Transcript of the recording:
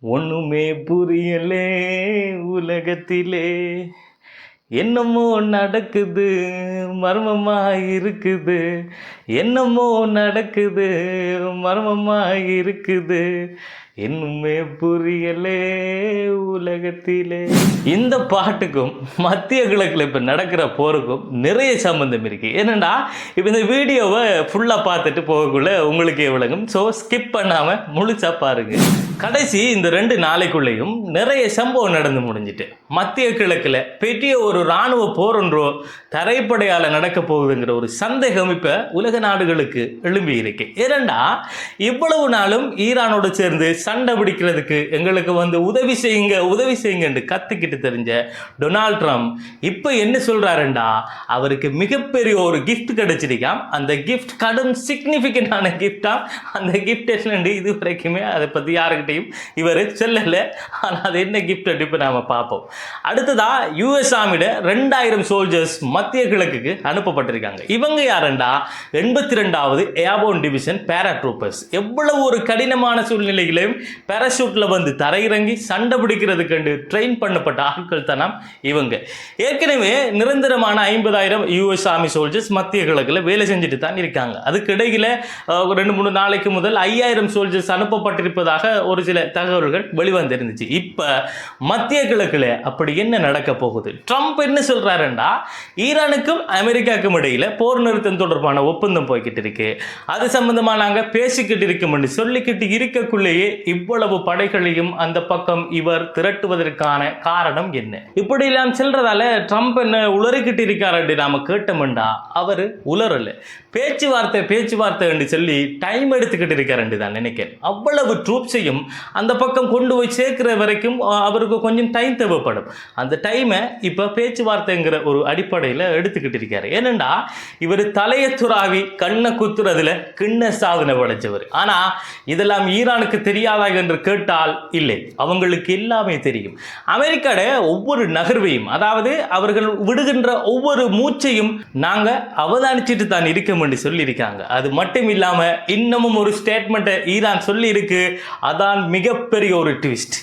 ஒண்ணுமே புரியலே உலகத்திலே என்னமோ நடக்குது மர்மமா இருக்குது என்னமோ நடக்குது மர்மமா இருக்குது இன்னுமே புரியலே உலகத்திலே. இந்த பாட்டுக்கும் மத்திய கிழக்கில் இப்போ நடக்கிற போருக்கும் நிறைய சம்பந்தம் இருக்கு. ஏனண்டா இப்போ இந்த வீடியோவை ஃபுல்லாக பார்த்துட்டு போகக்குள்ள உங்களுக்கே விளங்கும். ஸோ ஸ்கிப் பண்ணாமல் முழுசா பாருங்க. கடைசி இந்த 2 நாளைக்குள்ளேயும் நிறைய சம்பவம் நடந்து முடிஞ்சிட்டு மத்திய கிழக்கில் பெரிய ஒரு இராணுவ போர் ஒன்றோ தரைப்படையால் நடக்க போகுதுங்கிற ஒரு சந்தேகம் இப்போ உலக நாடுகளுக்கு எழும்பி இருக்கு. ஏனண்டா இவ்வளவு நாளும் ஈரானோடு சேர்ந்து சண்டை பிடிக்கிறதுக்கு எங்களுக்கு உதவி செய்யுங்க என்று கத்திக்கிட்டு தெரிஞ்ச டொனால்ட் ட்ரம்ப் இப்போ என்ன சொல்றாருண்டா, அவருக்கு மிகப்பெரிய ஒரு கிஃப்ட் கிடைச்சிருக்காம். அந்த கிஃப்ட் கடும் சிக்னிஃபிகண்டான கிஃப்டாம். அந்த கிஃப்ட் என்னண்டு இது வரைக்குமே அதை பற்றி யாருக்கிட்டையும் இவர் சொல்லல. ஆனால் அது என்ன கிஃப்ட் இப்போ நாம பார்ப்போம். அடுத்ததா யுஎஸ் ஆர்மியோட 2000 சோல்ஜர்ஸ் மத்திய கிழக்குக்கு அனுப்பப்பட்டிருக்காங்க. இவங்க யாருண்டா 82வது ஏர்போர்ன் டிவிஷன் பேராட்ரூப்பர்ஸ். எவ்வளவு ஒரு கடினமான சூழ்நிலைகளையும் பேராசூட்ல தரையிறங்கி சண்டை பிடிக்கிறதுக்கு ட்ரெயின் பண்ணப்பட்ட ஆட்கள் தானாம் இவங்க. ஏற்கனவே நிரந்தரமான 50,000 யுஎஸ் ஆர்மி சோல்ஜர்ஸ் மத்திய கிழக்கில் வேலை செஞ்சுட்டு தான் இருக்காங்க. அதுக்கு இடையில 2-3 நாளைக்கு முதல் 5000 சோல்ஜர்ஸ் அனுப்பப்பட்டிருப்பதாக ஒரு சில தகவல்கள் வெளிவந்திருந்துச்சு. இப்ப மத்திய கிழக்கில் அப்படி என்ன நடக்க போகுது? ட்ரம்ப் என்ன சொல்றாருண்டா, ஈரானுக்கும் அமெரிக்காவுக்கும் இடையில போர் நிறுத்தம் தொடர்பான ஒப்பந்தம் போய்கிட்டு இருக்கு, அது சம்பந்தமா நாங்க பேசிக்கிட்டு இருக்கோம் என்று சொல்லிக்கிட்டு இருக்கக்குள்ளேயே இவ்வளவு படைகளையும் அந்த பக்கம் இவர் திரட்டுவதற்கான காரணம் என்ன? இப்படி எல்லாம் செல்றதால ட்ரம்ப் என்ன உளறிக்கிட்டு இருக்காரு நாம கேட்டோம்டா, அவரு உளறல. பேச்சுவார்த்தை என்று சொல்லி டைம் எடுத்துக்கிட்டு இருக்காரு தான் நினைக்கிறேன். அவ்வளவு ட்ரூப்ஸையும் அந்த பக்கம் கொண்டு போய் சேர்க்கிற வரைக்கும் அவருக்கு கொஞ்சம் டைம் தேவைப்படும். அந்த டைமை இப்ப பேச்சுவார்த்தைங்கிற ஒரு அடிப்படையில் எடுத்துக்கிட்டு இருக்காரு. ஏனண்டா இவர் தலையை துறாவி கண்ணை குத்துறதுல கிண்ண சாதனை படைச்சவர். ஆனா இதெல்லாம் ஈரானுக்கு தெரியாதா என்று கேட்டால் இல்லை, அவங்களுக்கு எல்லாமே தெரியும். அமெரிக்காட ஒவ்வொரு நகர்வையும், அதாவது அவர்கள் விடுகின்ற ஒவ்வொரு மூச்சையும் நாங்க அவதானிச்சுட்டு தான் இருக்கோம் என்று சொல்லி இருக்காங்க. அது மட்டும் இல்லாம இன்னமும் ஒரு ஸ்டேட்மெண்ட் ஈரான் சொல்லி இருக்கு. அதான் மிகப்பெரிய ஒரு ட்விஸ்ட்.